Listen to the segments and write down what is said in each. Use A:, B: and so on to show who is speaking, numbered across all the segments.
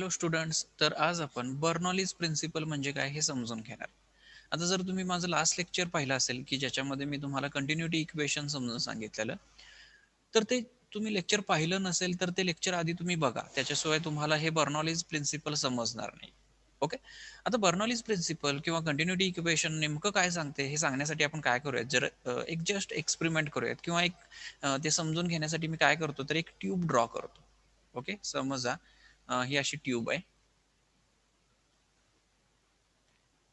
A: Hello students, तर आज आपण बर्नॉलीज प्रिन्सिपल म्हणजे काय हे समजून घेणार. आता जर तुम्ही माझं लास्ट लेक्चर पाहिलं असेल की ज्याच्यामध्ये मी तुम्हाला कंटिन्युटी इक्वेशन समजून सांगितलेलं, तर ते तुम्ही लेक्चर पाहिलं नसेल तर ते लेक्चर आधी तुम्ही बघा, त्याच्याशिवाय तुम्हाला हे बर्नॉलीज प्रिन्सिपल समजणार नाही. ओके. आता बर्नॉलीज प्रिन्सिपल किंवा कंटिन्युटी इक्वेशन नेमकं काय सांगते हे सांगण्यासाठी आपण काय करूयात, जर एक जस्ट एक्सपेरिमेंट करूयात किंवा एक ते समजून घेण्यासाठी मी काय करतो तर एक ट्यूब ड्रॉ करतो. ओके, समजा ही अशी ट्यूब आहे.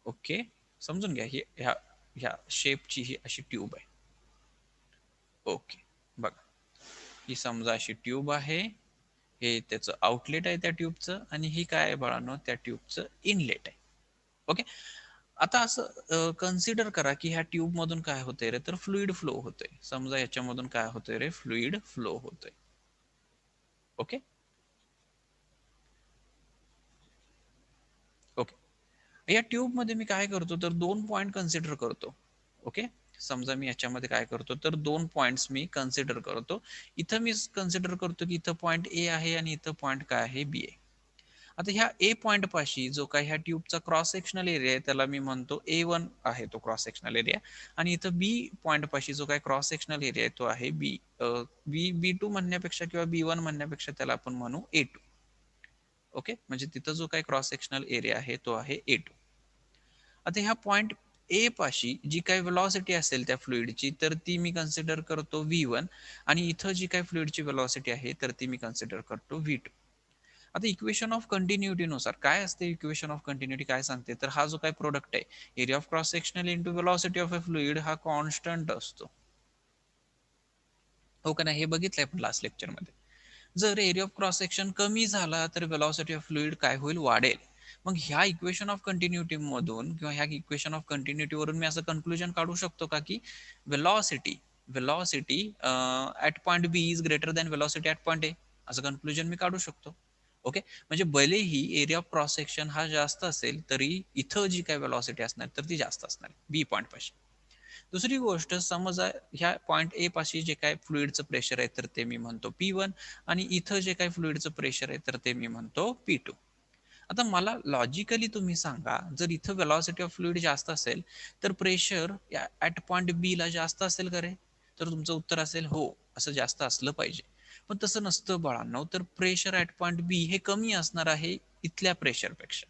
A: ओके, समजून घ्या, ही ह्या ह्या शेपची ही अशी ट्यूब आहे. ओके, बघा, ही समजा अशी ट्यूब आहे. हे त्याचं आउटलेट आहे त्या ट्यूबचं, आणि ही काय आहे बाळांनो, त्या ट्यूबचं इनलेट आहे. ओके. आता असं कन्सिडर करा की ह्या ट्यूब मधून काय होतंय रे, तर फ्लुइड फ्लो होतोय. समजा याच्यामधून काय होतंय रे, फ्लुइड फ्लो होतोय. Okay okay. या ट्यूब मध्ये मी काय करतो तर दोन पॉइंट कन्सिडर करतो. ओके, समजा मी याच्यामध्ये काय करतो तर दोन पॉइंट्स मी कन्सिडर करतो. इथं मी कन्सिडर करतो की इथं पॉइंट ए आहे आणि इथं पॉइंट काय आहे, बी आहे. आता ह्या ए पॉइंट पाशी जो काय ह्या ट्यूबचा क्रॉस सेक्शनल एरिया आहे त्याला मी म्हणतो A1 आहे, तो क्रॉस सेक्शनल एरिया. आणि इथं बी पॉइंट पाशी जो काय क्रॉस सेक्शनल एरिया आहे तो आहे बी2 म्हणण्यापेक्षा किंवा B1 म्हणण्यापेक्षा त्याला आपण म्हणू A2. ओके, म्हणजे तिथं जो काही क्रॉस सेक्शनल एरिया आहे तो आहे A2. आता ह्या पॉइंट ए पाशी जी काही व्हेलॉसिटी असेल त्या फ्लुइडची तर ती मी कन्सिडर करतो V1, आणि इथं जी काही फ्लुइडची व्हेलॉसिटी आहे तर ती मी कन्सिडर करतो V2. आता इक्वेशन ऑफ कंटिन्युटी नुसार काय असते, इक्वेशन ऑफ कंटिन्युटी काय सांगते तर हा जो काही प्रोडक्ट आहे, area of cross sectional into velocity of a fluid, हा कॉन्स्टंट असतो. हो का नाही, हे बघितलंय आपण लास्ट लेक्चर मध्ये. जर एरिया ऑफ क्रॉस सेक्शन कमी झाला तर वेलॉसिटी ऑफ फ्लुइड काय होईल, वाढेल. मग ह्या इक्वेशन ऑफ कंटिन्युटी मधून किंवा ह्या इक्वेशन ऑफ कंटिन्युटी वरून मी असं कन्क्लुजन काढू शकतो का की velocity velocity at point B is greater than velocity at point A, असं कन्क्लुजन मी काढू शकतो. ओके, म्हणजे भलेही एरिया ऑफ क्रॉस सेक्शन हा जास्त असेल तरी इथं जी काही वेलॉसिटी असणार तर ती जास्त असणार बी पॉइंट पाशी. दुसरी गोष्ट, समजा ह्या पॉइंट ए पाशी जे काय फ्लुइडचं प्रेशर आहे तर ते मी म्हणतो P1, आणि इथं जे काही फ्लुइडचं प्रेशर आहे तर ते मी म्हणतो P2. आता मला लॉजिकली तुम्ही सांगा, जर इथं वेलॉसिटी ऑफ फ्लुइड जास्त असेल तर प्रेशर ऍट पॉइंट बी ला जास्त असेल का रे, तर तुमचं उत्तर असेल हो, असं जास्त असलं पाहिजे. पण तसं नसतं बाळांनो, तर प्रेशर ऍट पॉइंट बी हे कमी असणार आहे इथल्या प्रेशरपेक्षा.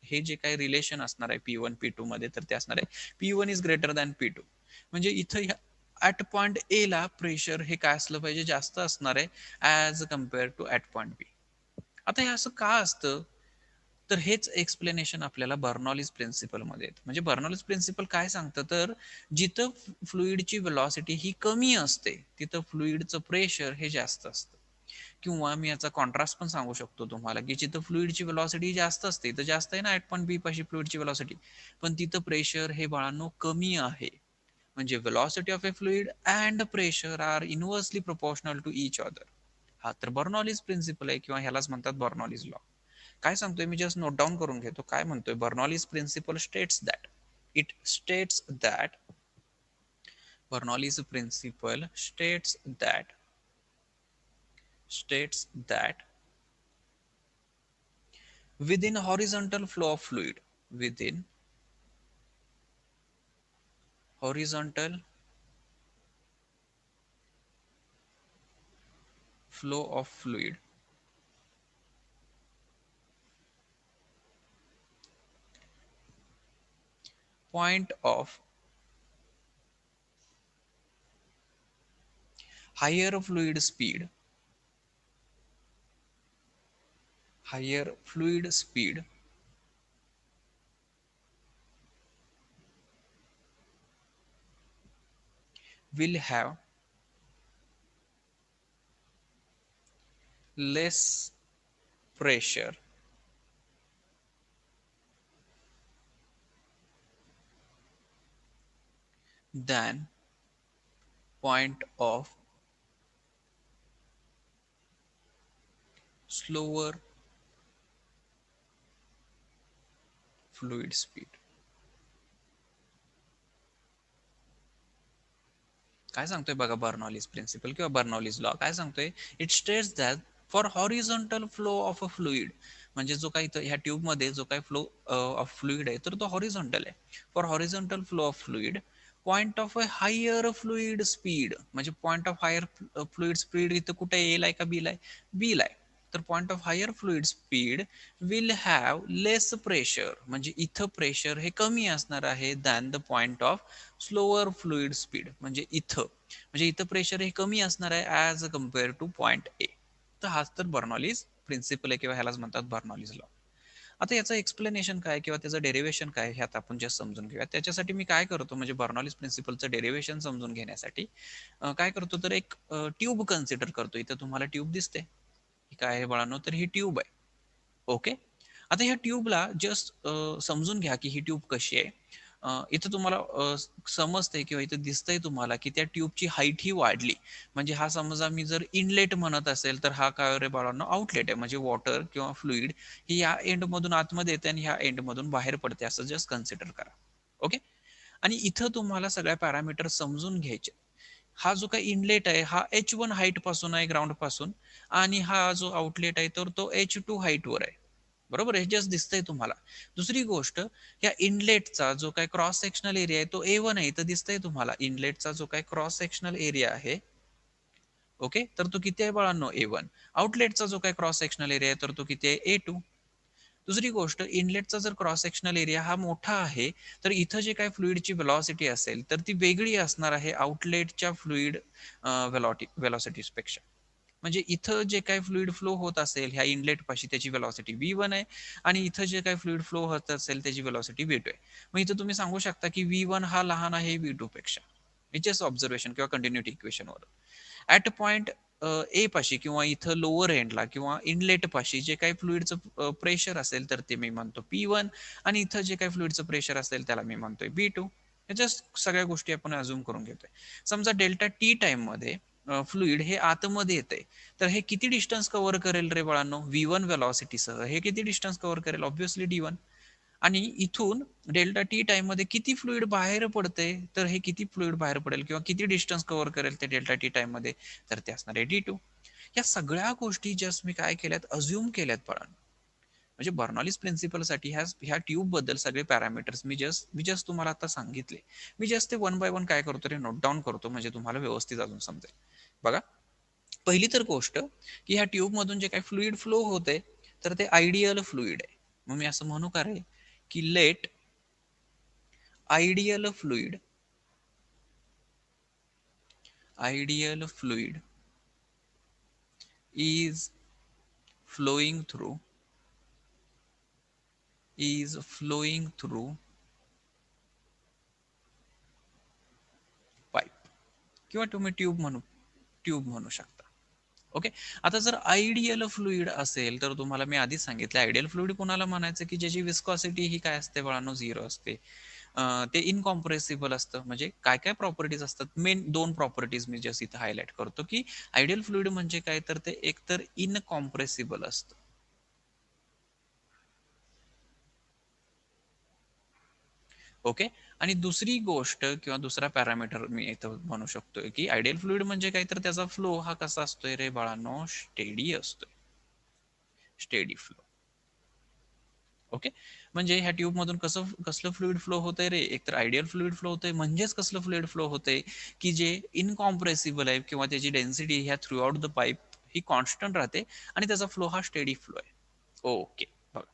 A: हे जे काही रिलेशन असणार आहे P1 P2 मध्ये तर ते असणार आहे P1 is greater than P2. म्हणजे इथं ऍट पॉइंट ए ला प्रेशर हे काय असलं पाहिजे, जास्त असणार आहे as compare to at point B. आता हे असं का असतं, तर हेच एक्सप्लेनेशन आपल्याला बर्नॉलीज प्रिन्सिपल मध्ये येतं. म्हणजे बर्नॉलीज प्रिन्सिपल काय सांगतं, तर जिथं फ्लुइडची वेलॉसिटी ही कमी असते तिथं फ्लुइडचं प्रेशर हे जास्त असतं. किंवा मी याचा कॉन्ट्रास्ट पण सांगू शकतो तुम्हाला की जिथं फ्लुइडची वेलॉसिटी जास्त असते, तर जास्त आहे ना ऍट पॉइंट बी पाशी फ्लुइडची वेलॉसिटी, पण तिथं प्रेशर हे बाळांनो कमी आहे. म्हणजे velocity of a fluid and pressure are inversely proportional to each other. हा तर बर्नॉलीज प्रिन्सिपल आहे किंवा ह्यालाच म्हणतात बर्नॉलीज लॉ. काय सांगतोय मी जस्ट नोट डाऊन करून घेतो. काय म्हणतोय, Bernoulli's principle states that it states that Bernoulli's principle states that within horizontal flow of fluid, within horizontal flow of fluid, point of higher fluid speed, higher fluid speed will have less pressure than point of slower fluid speed. काय सांगतोय बघा Bernoulli's principal किंवा Bernoulli's law काय सांगतोय, it states that for horizontal flow of a fluid, म्हणजे जो काही ह्या ट्यूब मध्ये जो काही फ्लो ऑफ फ्लुइड आहे तर तो हॉरिझॉन्टल आहे. For horizontal flow of fluid point of a higher fluid speed, म्हणजे point of higher fluid speed इथं कुठे एल आहे का बी ला आहे, बी ला आहे. तर point of higher fluid speed will have less pressure, म्हणजे इथं प्रेशर हे कमी असणार आहे than the point of slower fluid speed, म्हणजे इथं प्रेशर हे कमी असणार आहे as compare to point A. तर हाच तर बर्नॉलीज प्रिन्सिपल आहे किंवा ह्यालाच म्हणतात बर्नॉलीज लॉ. आता याचं एक्सप्लेनेशन काय किंवा त्याचं डेरिवेशन काय ह्यात आपण जस्ट समजून घेऊया. त्याच्यासाठी मी काय करतो, म्हणजे बर्नॉलीज प्रिन्सिपलचं डेरिवेशन समजून घेण्यासाठी काय करतो तर एक ट्यूब कन्सिडर करतो. इथं तुम्हाला ट्यूब दिसते, ही काय आहे बाळांनो, तर ही ट्यूब आहे. ओके. आता ह्या ट्यूबला जस्ट समजून घ्या की ही ट्यूब कशी आहे. इथं तुम्हाला समजतंय किंवा इथं दिसतंय तुम्हाला की त्या ट्यूबची हाईट ही वाढली. म्हणजे हा समजा मी जर इनलेट म्हणत असेल तर हा काय रे बाळांनो आउटलेट आहे, म्हणजे वॉटर किंवा फ्लुइड ही या एंड मधून आतमध्ये येते आणि ह्या एंड मधून बाहेर पडते, असं जस्ट कन्सिडर करा. ओके. आणि इथं तुम्हाला सगळ्या पॅरामीटर समजून घ्यायचे. हा जो काही इनलेट आहे हा H1 हाईट पासून आहे, ग्राउंड पासून, आणि हा जो आउटलेट आहे तर तो H2 हाईट वर आहे. बरोबर, हे जस्ट दिसतंय तुम्हाला. दुसरी गोष्ट, या इनलेटचा जो काही क्रॉस सेक्शनल एरिया आहे तो A1 आहे, इथं दिसतंय तुम्हाला. इनलेटचा जो काही क्रॉस सेक्शनल एरिया आहे, ओके, तर तो किती आहे बाळांनो, A1. आउटलेटचा जो काही क्रॉस सेक्शनल एरिया आहे तर तो किती आहे, A2. दुसरी गोष्ट, इनलेटचा जर क्रॉस सेक्शनल एरिया हा मोठा आहे तर इथं जे काही फ्लुइडची व्हेलॉसिटी असेल तर ती वेगळी असणार आहे आउटलेटच्या फ्लुइड व्हेलॉसिटीपेक्षा. म्हणजे इथं जे काही फ्लुइड फ्लो होत असेल ह्या इनलेट पाशी त्याची व्हेलॉसिटी V1 आहे, आणि इथं जे काही फ्लुइड फ्लो होत असेल त्याची व्हेलॉसिटी V2 आहे. मग इथं तुम्ही सांगू शकता की V1 हा लहान आहे V2 पेक्षा. इट्स ऑब्झर्वेशन किंवा कंटिन्युटी इक्वेशनवर. ऍट पॉइंट ए पाशी किंवा इथं लोअर एंडला किंवा इनलेट पाशी जे काही फ्लुइडचं प्रेशर असेल तर ते मी म्हणतो P1, आणि इथं जे काही फ्लुइडचं प्रेशर असेल त्याला मी म्हणतोय B2. ह्याच्या सगळ्या गोष्टी आपण अजूम करून घेतोय. समजा डेल्टा टी टाइम मध्ये फ्लुइड हे आतमध्ये येते, तर हे किती डिस्टन्स कव्हर करेल रे बाळांनो, V1 व्हेलॉसिटीसह हे किती डिस्टन्स कव्हर करेल, ऑब्व्हियसली D1. आणि इथून डेल्टा टी टाइम मध्ये किती फ्लुइड बाहेर पडते, तर हे किती फ्लुइड बाहेर पडेल किंवा किती डिस्टन्स कव्हर करेल ते डेल्टा टी टाइम मध्ये, तर ते असणार आहे D2. या सगळ्या गोष्टी जस्ट मी काय केल्यात, अज्युम केल्यात बाळांनो. म्हणजे बर्नॉलीज प्रिन्सिपलसाठी ह्या ट्यूब बद्दल सगळे पॅरामीटर्स मी जस्ट तुम्हाला आता सांगितले. मी जस्ट ते वन बाय वन काय करतो रे, नोट डाऊन करतो, म्हणजे तुम्हाला व्यवस्थित अजून समजेल. बघा, पहिली तर गोष्ट की ह्या ट्यूब मधून जे काही फ्लुइड फ्लो होते तर ते आयडियल फ्लुइड आहे. मग मी असं म्हणू का रे की let ideal fluid is flowing through pipe, किंवा तुम्ही ट्यूब म्हणू शकता. ओके. आता जर आयडियल फ्लुइड असेल तर तुम्हाला मी आधीच सांगितलं आयडियल फ्लुइड कोणाला म्हणायचं की ज्याची विस्कॉसिटी ही काय असते बाळांनो, 0 असते. ते इनकॉम्प्रेसिबल असतं. म्हणजे काय काय प्रॉपर्टीज असतात, मेन 2 प्रॉपर्टीज मी जस्ट इथं हायलाइट करतो की आयडियल फ्लुइड म्हणजे काय, तर ते एकतर इनकॉम्प्रेसिबल असतं. ओके. आणि दुसरी गोष्ट किंवा दुसरा पॅरामीटर मी इथं म्हणू शकतोय की आयडियल फ्लुइड म्हणजे काय, तर त्याचा फ्लो हा कसा असतोय रे बाळांनो, स्टेडी असतोय. Steady flow. ओके. म्हणजे ह्या ट्यूब मधून कसलं फ्लुइड फ्लो होतंय रे, एकतर आयडियल फ्लुइड फ्लो होतंय, म्हणजेच कसलं फ्लुइड फ्लो होतंय की जे इनकॉम्प्रेसिबल आहे किंवा त्याची डेन्सिटी ह्या through out the pipe he constant राहते, आणि त्याचा फ्लो हा स्टेडी फ्लो आहे. ओके. बघा,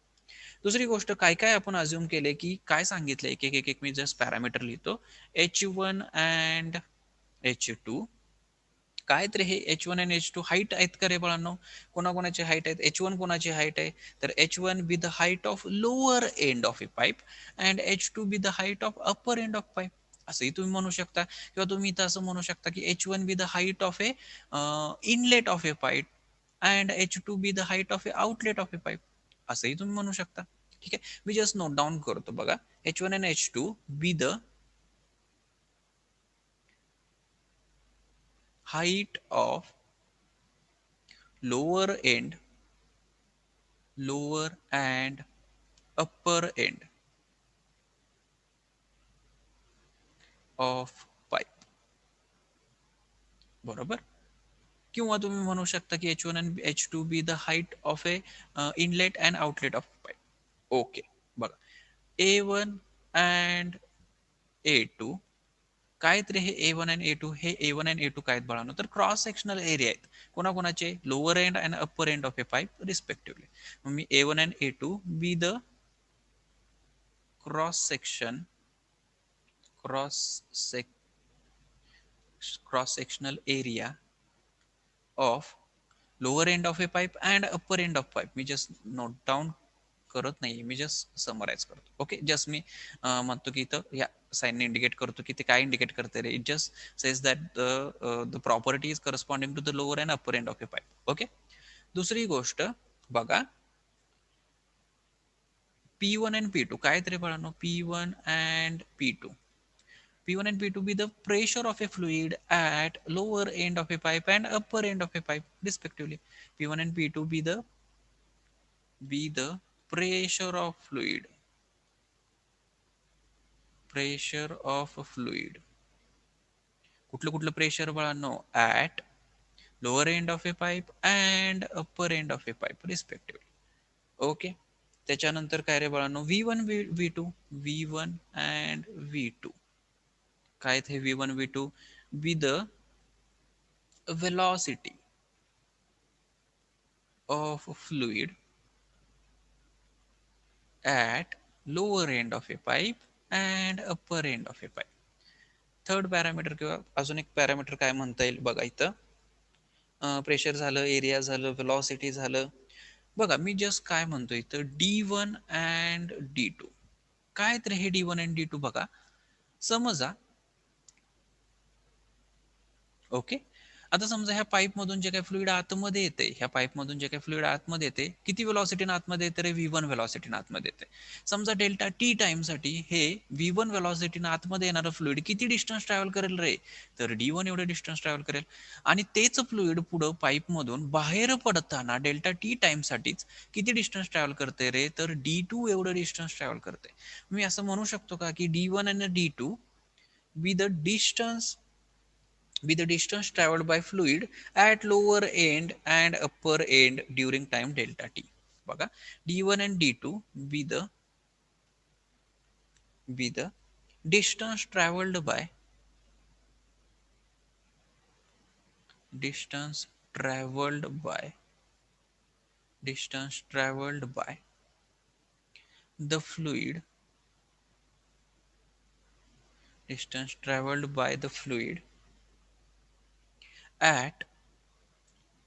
A: दुसरी गोष्ट काय काय आपण अज्युम केले की काय सांगितलं, एक एक एक एक मी जस्ट पॅरामीटर लिहितो. H1 अँड H2, काय तर हे H1 आणि H2 हाईट आहेत का रे बाळांनो, कोणाकोणाची हाईट आहेत, H1 कोणाची हाईट आहे, तर H1 be the height of lower end of a pipe and H2 be the height of upper end of pipe. असंही तुम्ही म्हणू शकता, किंवा तुम्ही इथं असं म्हणू शकता की H1 be the height of A inlet of a pipe and H2 be the height of A outlet of a pipe. असंही तुम्ही म्हणू शकता. ठीक आहे, मी जस्ट नोट डाऊन करतो. बघा, H1 and H2 be the height of lower end, lower and upper end of pipe. बरोबर, किंवा तुम्ही म्हणू शकता की H1 and H2 be the height of A inlet and outlet of pipe. Okay, बघा A1 and A2 काय तर हे A1 आणि A2 हे A1 आणि A2 काय आहेत बाळांनो, तर क्रॉस सेक्शनल एरिया आहेत कोणाकोणाचे, lower end and upper end of a pipe respectively. मग मी A1 and A2 be the cross section cross sec cross sectional area of lower end of a pipe and upper end of pipe. मी just note down करत नाही, मी just summarize करतो. Okay, just मी म्हणतो की इथं या साईनने इंडिकेट करतो की ते काय इंडिकेट करते रे. It just says that the property is corresponding to the lower and upper end of a pipe. Okay, दुसरी गोष्ट बघा P1 and P2 काय तरी बाळांनो, P1 and P2. P1 and P2 be the pressure of a fluid at lower end of a pipe and upper end of a pipe respectively. P1 and P2 be the pressure of fluid, pressure of a fluid. कुठलं कुठलं pressure बाळांनो, at lower end of a pipe and upper end of a pipe respectively. Okay, त्याच्यानंतर काय रे बाळांनो, V1 V2 V1 and V2 काय थे V1 V2 be the velocity of fluid at lower end of a pipe and upper end of a pipe. Third parameter किंवा अजून एक parameter काय म्हणता येईल बघा, इथं प्रेशर झालं, एरिया झालं, वेलॉसिटी झालं. बघा मी जस्ट काय म्हणतो इथं D1 अँड D2 काय तर हे D1 अँड D2 बघा समजा. ओके, आता समजा ह्या पाईप मधून जे काही फ्लुइड आतमध्ये येते, ह्या पाईप मधून जे काही फ्लुइड आतमध्ये येते, किती वेलॉसिटीने आतमध्ये येते रे, V1 वेलॉसिटीने आतमध्ये येते. समजा डेल्टा टी टाइम साठी हे V1 वेलॉसिटीने आतमध्ये येणारं फ्लुइड किती डिस्टन्स ट्रॅव्हल करेल रे, तर D1 एवढं डिस्टन्स ट्रॅव्हल करेल. आणि तेच फ्लुइड पुढं पाईप मधून बाहेर पडताना डेल्टा टी टाइम साठीच किती डिस्टन्स ट्रॅव्हल करते रे, तर D2 एवढं डिस्टन्स ट्रॅव्हल करते. मी असं म्हणू शकतो का की D1 आणि D2 be the distance be the distance traveled by fluid at lower end and upper end during time delta t. बघा D1 and D2 be the distance traveled by distance traveled by distance traveled by the fluid distance traveled by the fluid at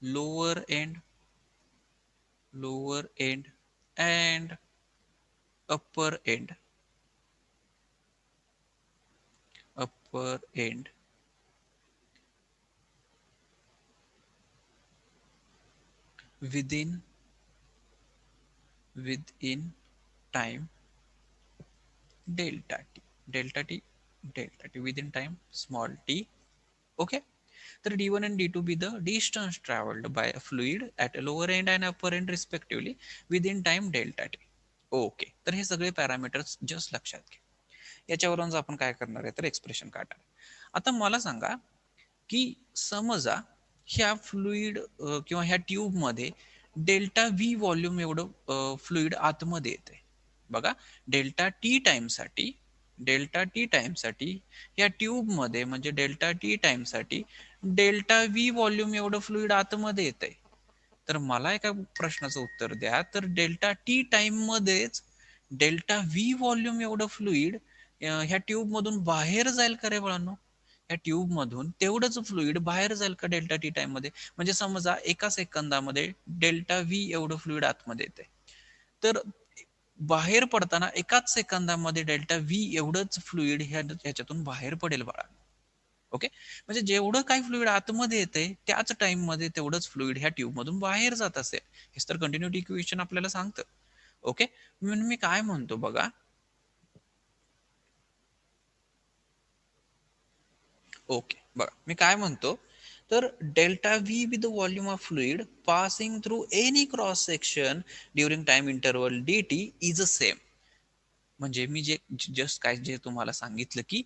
A: lower end and upper end upper end within time delta t delta t delta t within time small t. Okay, तर D1 and D2 be the distance traveled by a fluid at a lower end and upper end respectively within time delta t. Okay, तर हे सगळे parameters just लक्षात घ्या. याच्यावरून आपण काय करणार आहे तर एक्सप्रेशन काढणार. आता मला सांगा की समजा ह्या फ्लुइड किंवा ह्या ट्यूब मध्ये डेल्टा व्ही व्हॉल्यूम एवढं फ्लुइड आतमध्ये येते. बघा डेल्टा टी टाइम साठी या ट्यूब मध्ये म्हणजे डेल्टा टी टाइम साठी डेल्टा व्ही व्हॉल्यूम एवढं फ्लुइड आतमध्ये येते. तर मला एका प्रश्नाचं उत्तर द्या, तर डेल्टा टी टाइम मध्येच डेल्टा व्ही व्हॉल्यूम एवढं फ्लुइड ह्या ट्यूब मधून बाहेर जाईल का रे बाळांनो, या ट्यूब मधून तेवढंच फ्लुइड बाहेर जाईल का डेल्टा टी टाइम मध्ये. म्हणजे समजा एका सेकंदामध्ये डेल्टा व्ही एवढं फ्लुइड आतमध्ये येते, तर बाहेर पडताना एकाच सेकंदामध्ये डेल्टा व्ही एवढंच फ्लुइड ह्याच्यातून बाहेर पडेल बाळा. ओके, म्हणजे जेवढं काही फ्लुइड आतमध्ये येते त्याच टाइम मध्ये तेवढंच फ्लुइड ह्या ट्यूब मधून बाहेर जात असेल. हेच तर कंटिन्युटी इक्वेशन आपल्याला सांगतं. ओके, म्हणून मी काय म्हणतो बघा, ओके बघा मी काय म्हणतो, तर delta V with the volume of fluid passing through any cross section during time interval dt is a same. म्हणजे मी जे जस्ट काय जे तुम्हाला सांगितलं की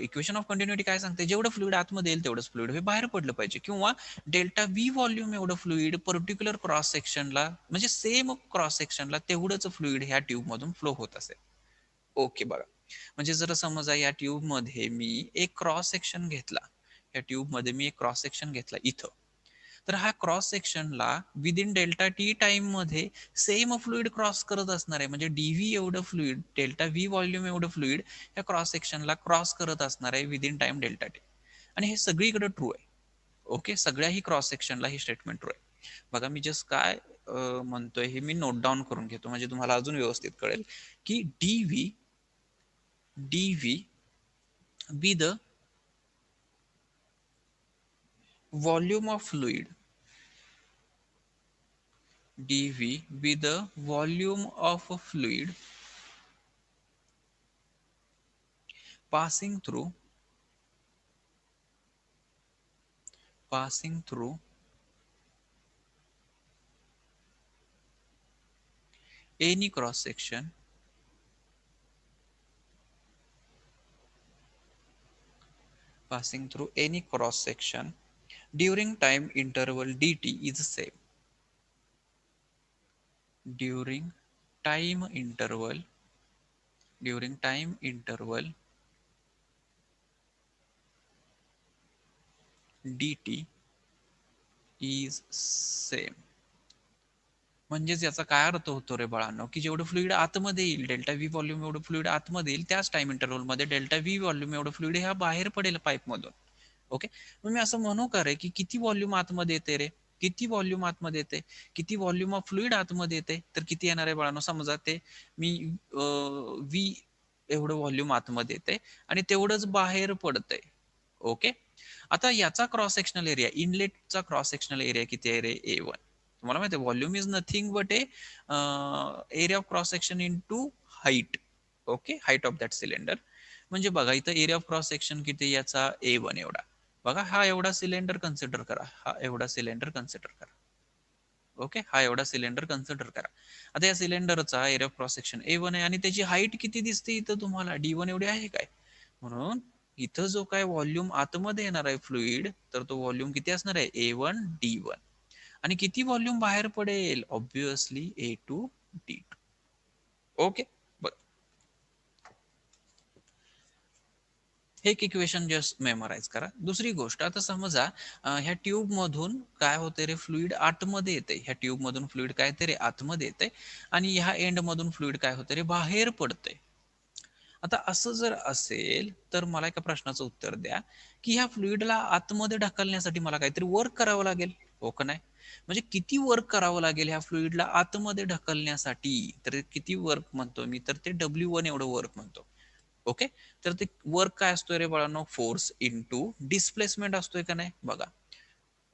A: इक्वेशन ऑफ कंटिन्युटी काय सांगते, जेवढं फ्लुइड आतमध्ये येईल तेवढंच फ्लुइड हे बाहेर पडलं पाहिजे, किंवा डेल्टा व्ही व्हॉल्यूम एवढं फ्लुइड पर्टिक्युलर क्रॉस सेक्शनला, म्हणजे सेम क्रॉस सेक्शनला तेवढंच फ्लुइड ह्या ट्यूब मधून फ्लो होत असेल. ओके बघा, म्हणजे जर समजा या ट्यूब मध्ये मी एक क्रॉस सेक्शन घेतला, या ट्यूब मध्ये मी एक क्रॉस सेक्शन घेतला इथं, तर हा क्रॉस सेक्शनला विदिन डेल्टा टी टाइम मध्ये सेम फ्लुइड क्रॉस करत असणार आहे, म्हणजे डीव्ही एवढं फ्लुइड, डेल्टा व्ही व्हॉल्यूम एवढं फ्लुइड या क्रॉस सेक्शनला क्रॉस करत असणार आहे विदिन टाइम डेल्टा टी. आणि हे सगळीकडे ट्रू आहे. ओके, सगळ्याही क्रॉस सेक्शनला ही स्टेटमेंट ट्रू आहे. बघा मी जस्ट काय म्हणतोय हे मी नोट डाऊन करून घेतो, म्हणजे तुम्हाला अजून व्यवस्थित कळेल की DV be the volume of fluid, dv be the volume of a fluid passing through any cross section during time interval dt is same. during time interval dt is same. म्हणजेच याचा काय अर्थ होतो रे बाळांनो, की जेवढं फ्लुइड आतमध्ये येईल, डेल्टा व्ही व्हॉल्यूम एवढं फ्लुइड आतमध्ये येईल, त्याच टाइम इंटरव्हल मध्ये डेल्टा व्ही व्हॉल्यूम एवढं फ्लुइड ह्या बाहेर पडेल पाईप मधून. ओके, मग मी असं म्हणू का रे की किती व्हॉल्यूम आतमध्ये येते रे, किती व्हॉल्यूम आतमध्ये येते, किती व्हॉल्यूम ऑफ फ्लुइड आतमध्ये येते, तर किती येणार आहे बाळांनो, समजा ते मी व्ही एवढं व्हॉल्यूम आतमध्ये येते आणि तेवढंच बाहेर पडतंय. ओके, आता याचा क्रॉस सेक्शनल एरिया, इनलेटचा क्रॉस सेक्शनल एरिया किती आहे रे, A1. तुम्हाला माहिती आहे volume is nothing but a area of cross section into height. Okay, height of that cylinder. म्हणजे बघा इथं एरिया ऑफ क्रॉस सेक्शन किती, याचा A1 एवढा. बघा हा एवढा सिलेंडर कन्सिडर करा, हा एवढा सिलेंडर कन्सिडर करा. ओके, हा एवढा सिलेंडर कन्सिडर करा. आता या सिलेंडरचा area of cross section A1 आहे आणि त्याची हाईट किती दिसते इथं तुम्हाला, D1 एवढी आहे काय. म्हणून इथं जो काय व्हॉल्यूम आतमध्ये येणार आहे फ्लुइड, तर तो व्हॉल्यूम किती असणार आहे, A1 D1. आणि किती व्हॉल्यूम बाहेर पडेल, ऑब्विसली A2 D2. ओके, हे एक इक्वेशन जस्ट मेमोराइज करा. दुसरी गोष्ट, आता समजा ह्या ट्यूब मधून काय होते रे, फ्लुइड आतमध्ये येते, ह्या ट्यूब मधून फ्लुइड काय येते रे, आतमध्ये येते, आणि ह्या एंड मधून फ्लुइड काय होते रे, बाहेर पडते. आता असं जर असेल तर मला एका प्रश्नाचं उत्तर द्या, की ह्या फ्लुइडला आतमध्ये ढकलण्यासाठी मला काहीतरी वर्क करावं लागेल, हो का नाही. म्हणजे किती वर्क करावं लागेल ह्या फ्लुइडला आतमध्ये ढकलण्यासाठी, तर किती वर्क म्हणतो मी, तर ते W1 एवढं वर्क म्हणतो. ओके, तर ते वर्क काय असतोय रे बाळांनो, फोर्स इंटू डिस्प्लेसमेंट असतोय का नाही. बघा,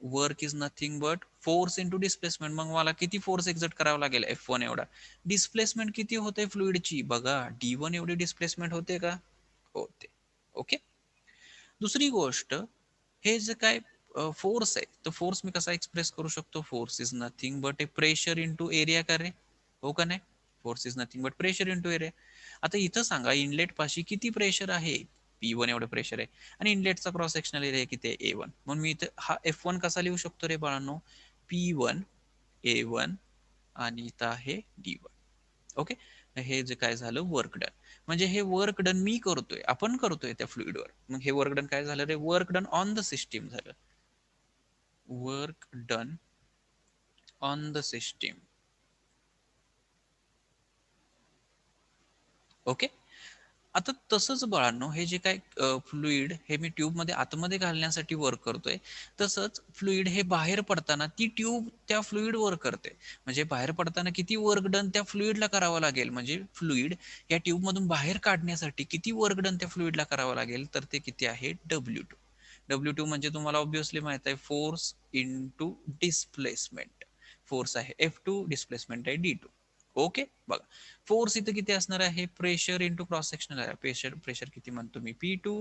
A: work is nothing but force into displacement. मग मला किती फोर्स एक्झर्ट करावा लागेल, F1 एवढा. डिस्प्लेसमेंट किती होते फ्लुइडची, बघा D1 एवढी डिस्प्लेसमेंट होते का, होते. ओके, दुसरी गोष्ट, हे जे काय फोर्स आहे, तर फोर्स मी कसा एक्सप्रेस करू शकतो, force is nothing but A pressure into area का रे, हो का नाही. Force is nothing but pressure into area. आता इथं सांगा इनलेट पाशी किती प्रेशर आहे, P1 एवढं प्रेशर आहे, आणि इनलेटचा क्रॉस सेक्शनल एरिया किती आहे, A1. म्हणून मी इथं हा F1 कसा लिहू शकतो रे बाळांनो, P1 A1 आणि इथं आहे D1. ओके, हे जे काय झालं वर्क डन, म्हणजे हे वर्क डन मी करतोय, आपण करतोय त्या फ्लुइडवर. मग हे वर्क डन काय झालं रे, work done on the system झालं, work done on the system. Okay, आता तसंच बाळांनो, हे जे काय फ्लुइड हे मी ट्यूब मध्ये आतमध्ये घालण्यासाठी वर्क करतोय, तसंच फ्लुइड हे बाहेर पडताना ती ट्यूब त्या फ्लुइड वर करते. म्हणजे बाहेर पडताना किती वर्क डन त्या फ्लुइडला करावं लागेल, म्हणजे फ्लुइड या ट्यूब मधून बाहेर काढण्यासाठी किती वर्क डन त्या फ्लुइडला करावं लागेल, तर ते किती आहे, W2. W2 म्हणजे तुम्हाला ऑब्विसली माहित आहे, फोर्स इंटू डिस्प्लेसमेंट. फोर्स आहे F2, डिस्प्लेसमेंट आहे D2. ओके, बघा फोर्स इथं किती असणार आहे, प्रेशर इंटू क्रॉस सेक्शनल आहे, प्रेशर प्रेशर किती म्हणतो मी, P2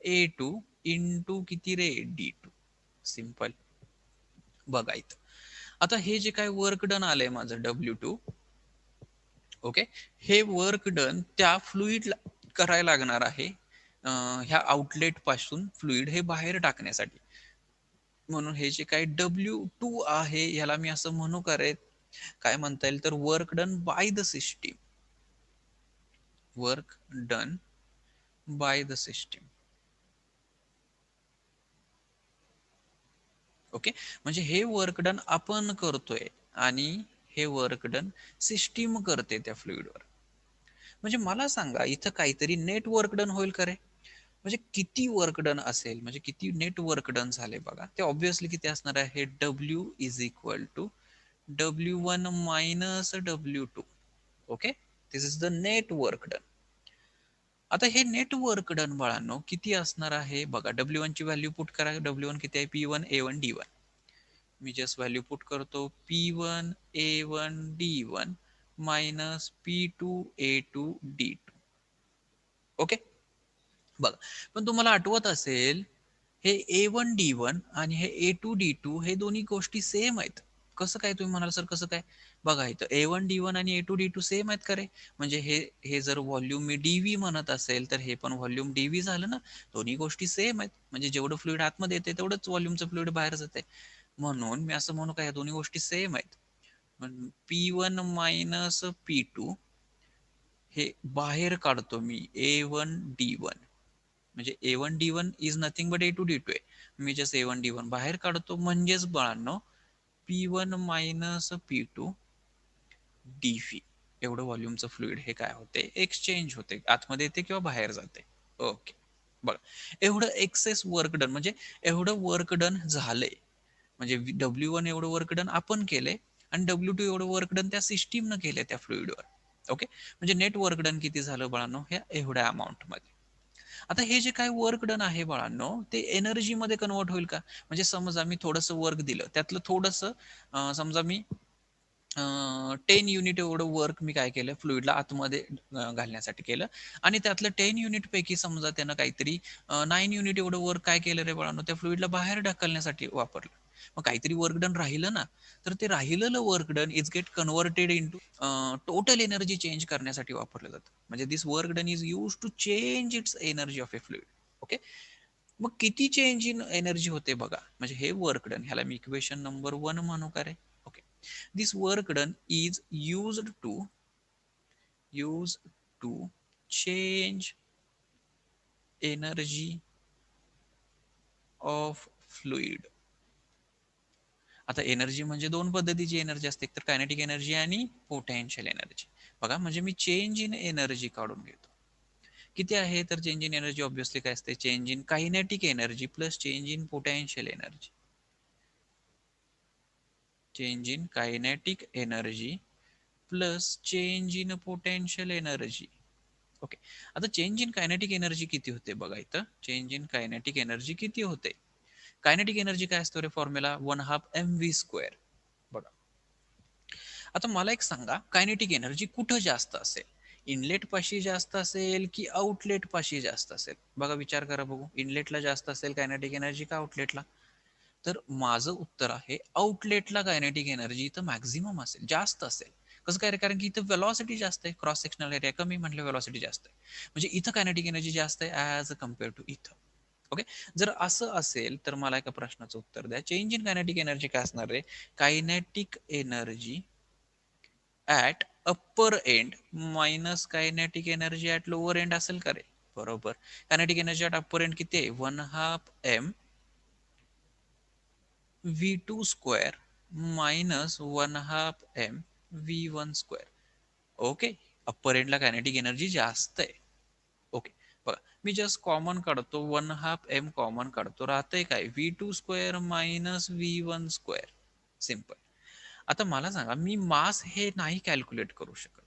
A: A2 इंटू किती रे, D2. सिंपल. बघा इथं आता हे जे काय वर्क डन आलंय माझं W2, ओके, हे वर्क डन त्या फ्लुइडला करायला लागणार आहे ह्या आउटलेट पासून फ्लुइड हे बाहेर टाकण्यासाठी. म्हणून हे जे काही W2 आहे ह्याला मी असं म्हणू करे, काय म्हणता येईल तर work done by the system. Work done by the system. Okay, म्हणजे हे वर्क डन आपण करतोय आणि हे वर्क डन सिस्टीम करते त्या फ्लुइडवर. म्हणजे मला सांगा इथं काहीतरी नेट वर्क डन होईल का रे? म्हणजे किती वर्क डन असेल, म्हणजे किती नेट वर्क डन झाले बघा, ते ऑब्व्हियसली किती असणार आहे, W is equal to W1 minus W2. Okay, this is the net work done. आता हे नेट वर्क डन बाळांनो किती असणार आहे बघा, W1 ची व्हॅल्यू पुट करा. W1 किती आहे, P1 A1 D1. मी जस्ट व्हॅल्यू पुट करतो, P1 A1 D1 minus P2 A2 D2. Okay, बघा. पण तुम्हाला आठवत असेल हे A1 D1 आणि हे A2 D2 हे दोन्ही गोष्टी सेम आहेत. कसं काय तुम्ही म्हणाल सर कसं काय? बघा इथं A1 D1 आणि A2 D2 सेम आहेत का रे? म्हणजे हे हे जर व्हॉल्यूम मी डीव्ही म्हणत असेल तर हे पण व्हॉल्यूम डीव्ही झालं ना. दोन्ही गोष्टी सेम आहेत, म्हणजे जेवढं फ्लुइड आतमध्ये येते तेवढंच व्हॉल्यूमचं फ्लुइड बाहेर जाते. म्हणून मी असं म्हणू का या दोन्ही गोष्टी सेम आहेत. P1 मायनस P2 हे बाहेर काढतो मी A1 D1. म्हणजे A1 D1 is nothing but A2 D2 आहे. मी जस्ट A1 D1 बाहेर काढतो, म्हणजेच बाळांनो P1 मायनस P2 DV एवढं व्हॉल्यूमचं फ्लुइड हे काय होते, एक्सचेंज होते, आतमध्ये येते किंवा बाहेर जाते. ओके, बघा एवढं एक्सेस वर्क डन, म्हणजे एवढं वर्क डन झालंय. म्हणजे W1 एवढं वर्क डन आपण केलंय आणि W2 एवढं वर्क डन त्या सिस्टीमनं केलंय त्या फ्लुइडवर. ओके, म्हणजे नेट वर्क डन किती झालं बाळांनो, ह्या एवढ्या अमाऊंट मध्ये. आता हे जे काही वर्क डन आहे बाळांनो ते एनर्जी मध्ये कन्वर्ट होईल का? म्हणजे समजा मी थोडंसं वर्क दिलं, त्यातलं थोडंसं समजा मी 10 युनिट एवढं वर्क मी काय केलं, फ्लुइडला आतमध्ये घालण्यासाठी केलं, आणि त्यातलं 10 युनिट पैकी समजा त्यानं काहीतरी 9 युनिट एवढं वर्क काय केलं रे बाळांनो, त्या फ्लुइडला बाहेर ढकलण्यासाठी वापरलं. मग काहीतरी वर्क डन राहिलं ना, तर ते राहिलेलं work done is get converted into total energy change करण्यासाठी वापरलं जातं. म्हणजे this work done is use to change its energy of a fluid. Okay, मग किती चेंज इन एनर्जी होते बघा, म्हणजे हे वर्क डन ह्याला मी इक्वेशन नंबर 1 म्हणू का रे? Okay, this work done is used to change energy of fluid. आता एनर्जी म्हणजे दोन पद्धतीची एनर्जी असते, तर कायनेटिक एनर्जी आणि पोटेन्शियल एनर्जी. बघा म्हणजे मी चेंज इन एनर्जी काढून घेतो, किती आहे तर चेंज इन एनर्जी ऑब्व्हियसली काय असते, change in kinetic energy plus change in potential energy. Change in kinetic energy plus change in potential energy. Okay, आता चेंज इन कायनेटिक एनर्जी किती होते बघा इथं, चेंज इन कायनेटिक एनर्जी किती होते. Kinetic energy काय असतो रे, फॉर्म्युला 1/2 mv². बघा आता मला एक सांगा, कायनेटिक एनर्जी कुठं जास्त असेल, इनलेट पाशी जास्त असेल की आउटलेट पाशी जास्त असेल? बघा विचार करा बघू, इनलेटला जास्त असेल कायनेटिक एनर्जी का आउटलेटला? तर माझं उत्तर आहे आउटलेटला कायनेटिक एनर्जी इथं मॅक्झिमम असेल, जास्त असेल. कसं काय रे, कारण की इथं वेलॉसिटी जास्त आहे, क्रॉस सेक्शनल एरिया कमी म्हटलं वेलॉसिटी जास्त आहे, म्हणजे इथं कायनेटिक एनर्जी जास्त आहे ॲज कम्पेअर टू इथं. ओके, जर असं असेल तर मला एका प्रश्नाचं उत्तर द्या, चेंज इन कायनेटिक एनर्जी काय असणार रे, kinetic energy at upper end minus kinetic energy at lower end असेल का रे? बरोबर. Kinetic energy at upper end किती आहे, 1/2 v2² minus 1/2 v1². Okay, upper एंडला कायनेटिक एनर्जी जास्त आहे. ओके, बघा मी जस्ट कॉमन काढतो, 1/2 कॉमन काढतो, राहतंय काय, v2² मायनस v1². सिम्पल. आता मला सांगा, मी मास हे नाही कॅल्क्युलेट करू शकत,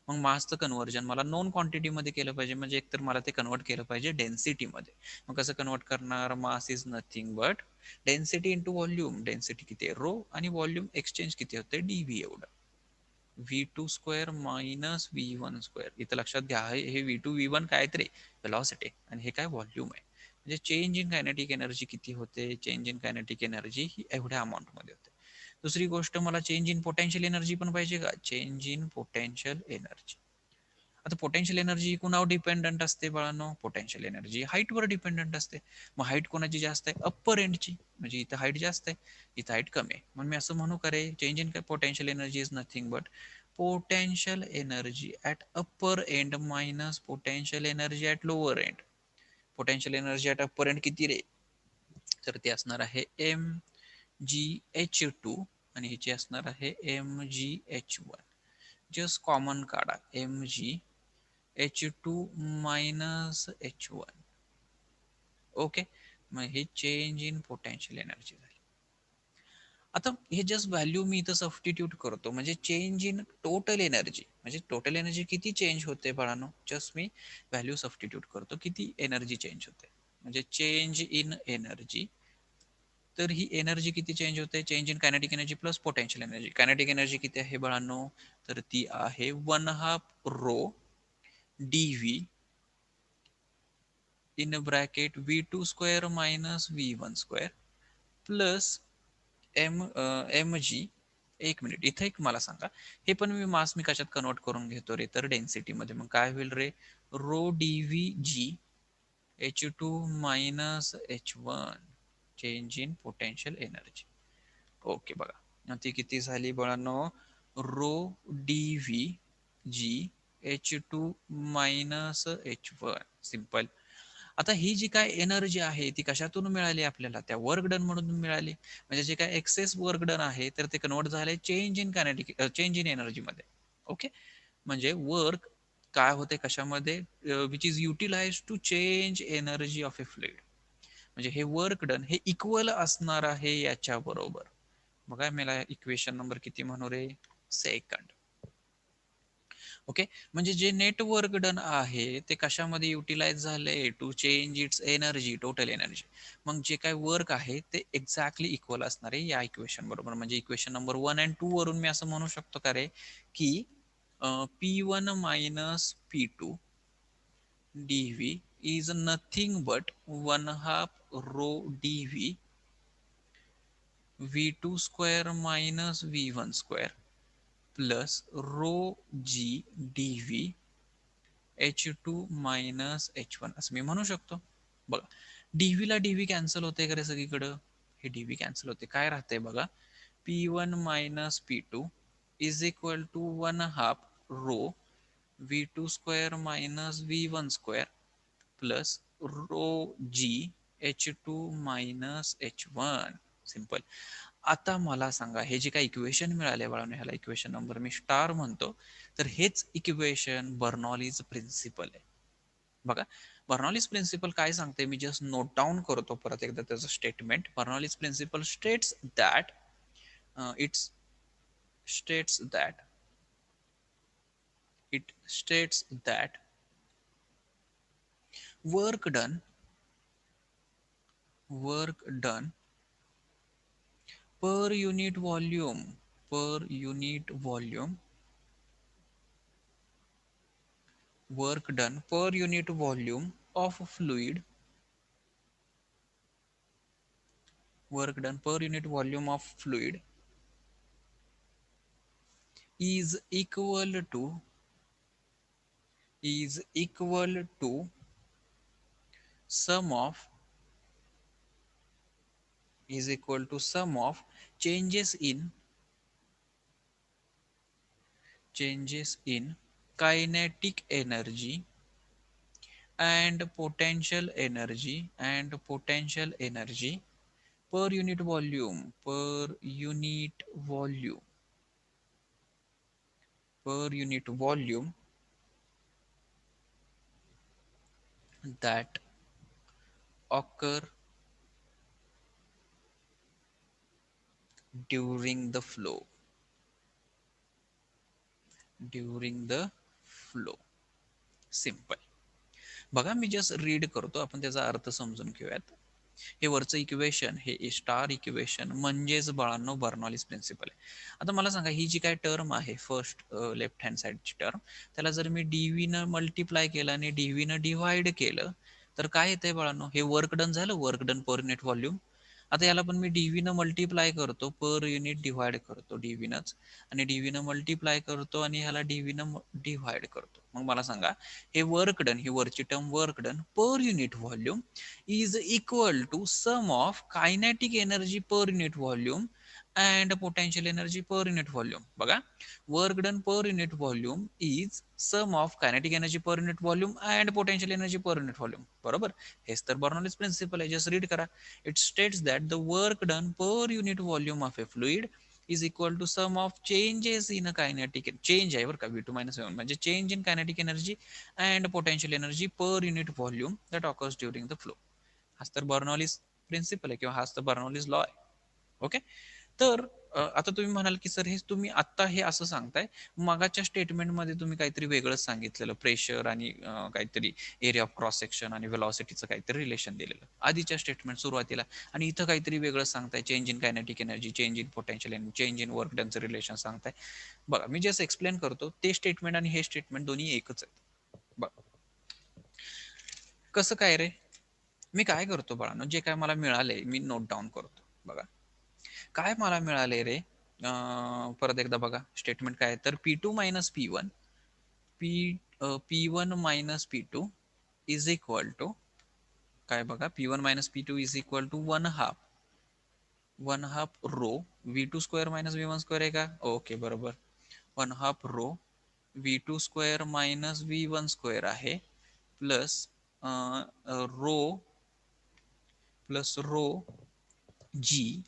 A: मग मासचं कन्व्हर्जन मला नॉन क्वांटिटीमध्ये केलं पाहिजे, म्हणजे एकतर मला ते कन्वर्ट केलं पाहिजे डेन्सिटीमध्ये. मग कसं कन्वर्ट करणार, mass is nothing but density into volume. Density किती आहे रो, आणि व्हॉल्यूम एक्सचेंज किती होते डीव्ही एवढं. v2² minus v1². इथं लक्षात घ्या हे v2 v1 काय तरी वेलॉसिटी आणि हे काय व्हॉल्यूम आहे. म्हणजे चेंज इन कायनेटिक एनर्जी किती होते, चेंज इन कायनेटिक एनर्जी ही एवढ्या अमाऊंट मध्ये होते. दुसरी गोष्ट मला चेंज इन पोटेन्शियल एनर्जी पण पाहिजे का, चेंज इन पोटेन्शियल एनर्जी. आता पोटेन्शियल एनर्जी कुणावर डिपेंडंट असते बाळांनो? पोटेन्शियल एनर्जी हाईटवर डिपेंडंट असते. मग हाईट कोणाची जास्त आहे? अप्पर एंडची. म्हणजे इथं हाईट जास्त आहे, इथं हाईट कमी आहे. मग मी असं म्हणू का रे, change in potential energy is nothing but potential energy at upper end minus potential energy at lower end. Potential energy at upper end किती रे? तर ते असणार आहे mgh2 आणि ह्याची असणार आहे mgh1. जस्ट कॉमन काढा, mgh2 मायनस h1. ओके, मग हे चेंज इन पोटेन्शियल एनर्जी झाली. आता हे जस्ट व्हॅल्यू मी इथं सबस्टिट्यूट करतो, म्हणजे चेंज इन टोटल एनर्जी, म्हणजे टोटल एनर्जी किती चेंज होते बाळांनो, जस्ट मी व्हॅल्यू सबस्टिट्यूट करतो किती एनर्जी चेंज होते. म्हणजे चेंज इन एनर्जी, तर ही एनर्जी किती चेंज होते? Change in kinetic energy plus potential energy. Kinetic energy किती आहे बाळांनो? तर ती आहे 1/2 rho dv in bracket v2 square minus v1 square plus mg. एक मिनिट, इथे एक मला सांगा, हे पण मी मास मी कशात कन्वर्ट करून घेतो रे? तर डेन्सिटी मध्ये. मग काय होईल रे? Rho dvg h2 minus h1 change in potential energy. Okay, बघा ती किती झाली बाळांनो? Rho dv g h2 minus h1. Simple. आता ही जी काय एनर्जी आहे ती कशातून मिळाली आपल्याला? त्या वर्क डन म्हणून मिळाली. म्हणजे जे काय एक्सेस वर्क डन आहे तर ते कन्वर्ट झाले change in kinetic, change in energy मध्ये. ओके, म्हणजे वर्क काय होते कशामध्ये? Which is utilize to change energy of a fluid. म्हणजे हे वर्क डन हे इक्वल असणार आहे याच्या बरोबर. बघा मला इक्वेशन नंबर किती म्हणू रे? सेकंड. ओके, म्हणजे जे नेटवर्क डन आहे ते कशामध्ये युटिलाइज झाले? To change its energy, total energy. मग जे काय वर्क आहे ते एक्झॅक्टली इक्वल असणार आहे या इक्वेशन बरोबर. म्हणजे इक्वेशन नंबर 1 आणि 2 वरून मी असं म्हणू शकतो का रे, की P1 minus P2 dv is nothing but 1/2 rho dv v2 square minus v1 square plus rho g dv h2 minus h1 असं मी म्हणू शकतो. बघा, dv ला dv कॅन्सल होते का रे सगळीकडं? हे dv कॅन्सल होते, काय राहते बघा? p1 minus p2 is equal to 1/2 rho v2 square minus v1 square plus rho g h2 minus h1. Simple. आता मला सांगा, हे जे काही इक्वेशन मिळाले बाळांनो, ह्याला इक्वेशन नंबर मी स्टार म्हणतो, तर हेच इक्वेशन बर्नॉलीज प्रिन्सिपल आहे. बघा, बर्नॉलीज प्रिन्सिपल काय सांगते मी जस्ट नोट डाऊन करतो परत एकदा त्याचं statement. Bernoulli's principle states that it's states that it states that work done per unit volume work done per unit volume of fluid work done per unit volume of fluid is equal to sum of changes in kinetic energy and potential energy per unit volume that occur during the flow. Simple. बघा, मी just read करतो, आपण त्याचा अर्थ समजून घेऊयात. हे वरचं equation हे स्टार इक्वेशन म्हणजेच बाळांनो बर्नॉलीज प्रिन्सिपल आहे. आता मला सांगा, ही जी काय टर्म आहे फर्स्ट लेफ्ट हँड साइडची टर्म, त्याला जर मी डीव्ही न मल्टिप्लाय केलं आणि डीव्ही न डिव्हाइड केलं तर काय येतंय बाळांनो? हे वर्क डन झालं, work done per unit volume. आता याला पण मी डीव्ही न मल्टिप्लाय करतो, पर युनिट डिव्हाइड करतो डीव्ही नच, आणि डीव्ही न मल्टिप्लाय करतो आणि ह्याला डीव्ही न डिव्हाइड करतो. मग मला सांगा, हे वर्क डन, ही वरची term work done per unit volume is equal to sum of kinetic energy per unit volume and potential energy per unit volume. बघा, work done per unit volume is sum of kinetic energy per unit volume and potential energy per unit volume. बरोबर, हेच तर Bernoulli's principle आहे. Just read करा. It states that the work done per unit volume of a fluid is equal to sum of changes in a kinetic change आहे बरं का, V2 minus V1 म्हणजे change in kinetic energy and potential energy per unit volume that occurs during the flow. हाच तर Bernoulli's principle आहे किंवा हाच तर बर्नौलीज लॉ आहे. ओके, तर आता तुम्ही म्हणाल की सर हे तुम्ही आत्ता हे असं सांगताय, मागाच्या स्टेटमेंटमध्ये तुम्ही काहीतरी वेगळंच सांगितलेलं, प्रेशर आणि काहीतरी एरिया ऑफ क्रॉस सेक्शन आणि व्हेलॉसिटीचं काहीतरी रिलेशन दिलेलं आधीच्या स्टेटमेंट सुरुवातीला, आणि इथं काहीतरी वेगळं सांगताय, change in kinetic energy, change in potential energy, change in work डनचं रिलेशन सांगताय. बघा, मी जस्ट एक्सप्लेन करतो, ते स्टेटमेंट आणि हे स्टेटमेंट दोन्ही एकच आहेत. बघा कसं काय रे, मी काय करतो बाळांनो, जे काय मला मिळालंय मी नोट डाऊन करतो. बघा काय मला मिळाले रे, परत एकदा बघा स्टेटमेंट काय, तर P2 minus P1 P1 minus P2 is equal to काय, बघा P1 minus P2 is equal to one half rho V2 square minus V1 square आहे का? ओके बरोबर, one half rho V2 square minus V1 square आहे, plus rho G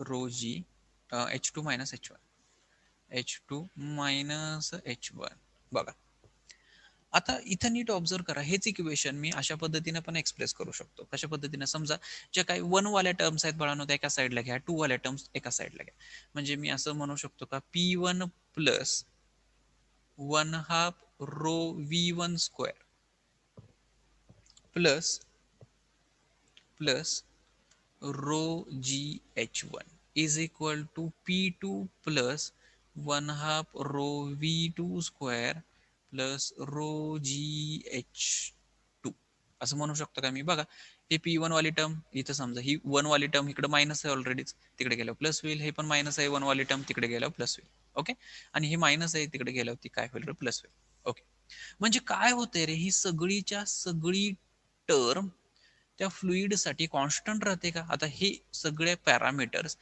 A: H2 minus H1 minus H1. बघा आता इथं नीट observe करा, हेच equation मी अशा पद्धतीने पण एक्सप्रेस करू शकतो. कशा पद्धतीने, समजा ज्या काही 1 वाल्या टर्म्स आहेत बाळांनो त्या एका साईडला घ्या, 2 वाल्या टर्म्स एका साईडला घ्या. म्हणजे मी असं म्हणू शकतो का, P1 plus one half rho V1 square plus rho GH1 is equal to P2 plus 1 half rho V2 square plus rho GH2 असं म्हणू शकतो का मी. बघा हे P1 वाली टर्म इथं समजा ही 1 वाली टर्म इकडे मायनस आहे ऑलरेडीच, तिकडे गेल्यावर प्लस होईल, हे पण मायनस आहे 1 वाली टर्म, तिकडे गेल्यावर प्लस होईल. ओके, आणि हे मायनस आहे तिकडे गेल्यावरती काय होईल, प्लस होईल. ओके, म्हणजे काय होतंय रे, ही सगळीच्या सगळी टर्म त्या फ्लुइडसाठी कॉन्स्टंट राहते का? आता हे सगळे पॅरामीटर्स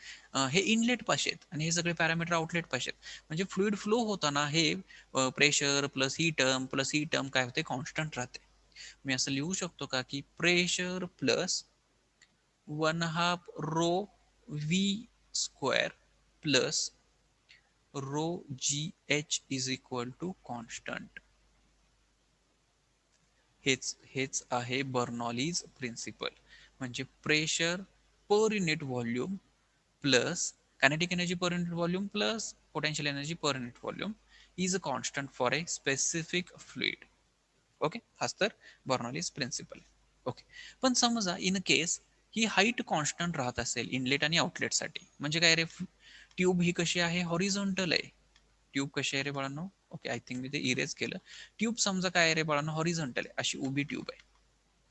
A: हे इनलेट पाशी आहेत आणि हे सगळे पॅरामीटर आउटलेट पाशी आहेत. म्हणजे फ्लुइड फ्लो होताना हे प्रेशर प्लस ही टर्म काय होते, कॉन्स्टंट राहते. मी असं लिहू शकतो का की pressure plus one half rho V square plus rho G H is equal to constant. हेच आहे बर्नौलीज प्रिन्सिपल. म्हणजे pressure per unit volume plus kinetic energy per unit volume plus potential energy per unit volume is a constant for a specific fluid. Okay, हाच तर Bernoulli's principle. Okay, पण समजा in case ही height constant राहत असेल inlet आणि आउटलेटसाठी, म्हणजे काय रे, ट्यूब ही कशी आहे, हॉरिझॉन्टल आहे. ट्यूब कशी आहे रे बाळांनो, ओके आय थिंक मी ते इरेज केलं. ट्यूब समजा काय आहे रे बाळांनो, हॉरिझॉन्टल आहे, अशी उभी ट्यूब आहे.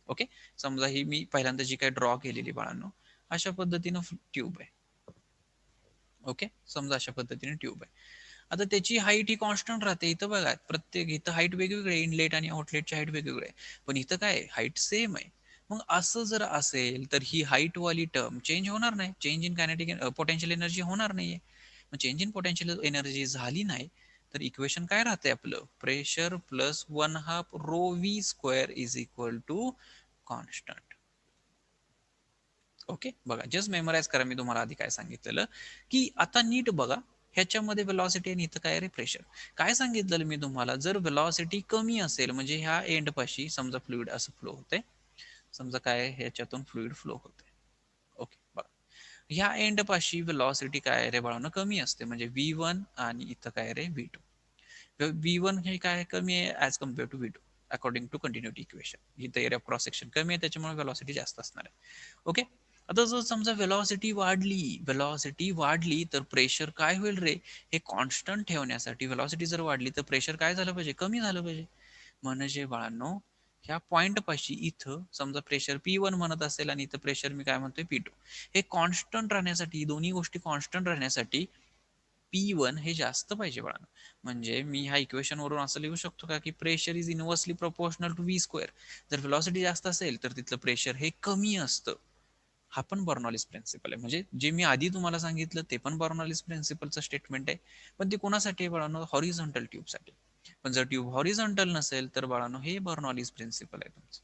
A: ओके, समजा ही मी पहिल्यांदा जी काय ड्रॉ केलेली बाळांनो अशा पद्धतीनं ट्यूब आहे. ओके, समजा अशा पद्धतीने ट्यूब आहे. आता त्याची हाईट ही कॉन्स्टंट राहते. इथं बघा प्रत्येक इथं हाईट वेगवेगळे, इनलेट आणि आउटलेटची हाईट वेगवेगळे, पण इथं काय हाईट सेम आहे. मग असं जर असेल तर ही हाईट वाली टर्म चेंज होणार नाही, change in kinetic potential energy होणार नाहीये. मग चेंज इन पोटेन्शियल एनर्जी झाली नाही तर इक्वेशन काय राहते आपलं, pressure plus one half rho V square is equal to constant. Okay, बघा जस्ट मेमोराइज करा, मी तुम्हाला आधी काय सांगितलेलं की आता नीट बघा, ह्याच्यामध्ये वेलॉसिटी आणि इथं काय रे प्रेशर. काय सांगितलेलं मी तुम्हाला, जर वेलॉसिटी कमी असेल म्हणजे ह्या एंड पाशी समजा फ्लुइड असं फ्लो होते, समजा काय ह्याच्यातून फ्लुइड फ्लो होते. ओके बघा, ह्या एंड पाशी वेलॉसिटी काय रे बाळांनो, कमी असते. म्हणजे V1 आणि इथं काय रे V2. V1 हे काय कमी आहे as compare to V2 according to continuity equation. इथं एरिया क्रॉस सेक्शन कमी आहे त्याच्यामुळे वेलॉसिटी जास्त असणार आहे. ओके, आता जर समजा वेलॉसिटी वाढली तर प्रेशर काय होईल रे, हे कॉन्स्टंट ठेवण्यासाठी वेलॉसिटी जर वाढली तर प्रेशर काय झालं पाहिजे, कमी झालं पाहिजे. म्हणजे बाळांनो ह्या पॉइंट पाशी इथं समजा प्रेशर P1 म्हणत असेल आणि इथं प्रेशर मी काय म्हणतोय P2, हे कॉन्स्टंट राहण्यासाठी, दोन्ही गोष्टी कॉन्स्टंट राहण्यासाठी P1 हे जास्त पाहिजे बाळा. म्हणजे मी ह्या इक्वेशन वरून असं लिहू शकतो का की pressure is inversely proportional to V square. जर व्हेलॉसिटी जास्त असेल तर तिथलं प्रेशर हे कमी असतं. हा पण बर्नॉलिस प्रिन्सिपल आहे. म्हणजे जे मी आधी तुम्हाला सांगितलं ते पण बर्नॉलिस प्रिन्सिपलचं स्टेटमेंट आहे. पण ते कोणासाठी आहे बाळांनो? हॉरिझॉन्टल ट्यूबसाठी. पण जर ट्यूब हॉरिझॉन्टल नसेल तर बाळांनो हे बर्नॉलिस प्रिन्सिपल आहे तुमचं.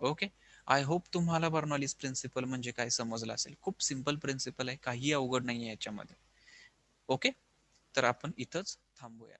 A: ओके. आय होप तुम्हाला बर्नॉलिस प्रिन्सिपल म्हणजे काय समजलं असेल. खूप सिंपल प्रिन्सिपल आहे, काही अवघड नाही आहे याच्यामध्ये. ओके. तर आपण इथंच थांबूया.